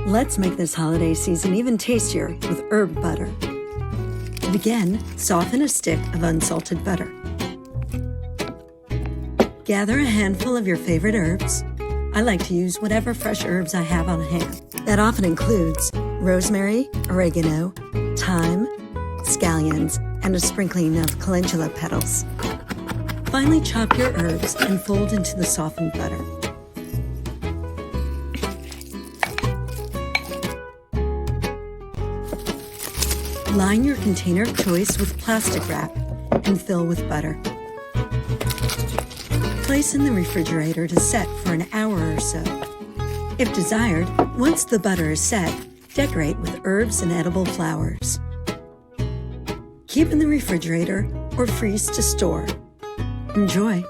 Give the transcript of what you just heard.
Let's make this holiday season even tastier with herb butter. To begin, soften a stick of unsalted butter. Gather a handful of your favorite herbs. I like to use whatever fresh herbs I have on hand. That often includes rosemary, oregano, thyme, scallions, and a sprinkling of calendula petals. Finely chop your herbs and fold into the softened butter. Line your container of choice with plastic wrap and fill with butter. Place in the refrigerator to set for an hour or so. If desired, once the butter is set, decorate with herbs and edible flowers. Keep in the refrigerator or freeze to store. Enjoy!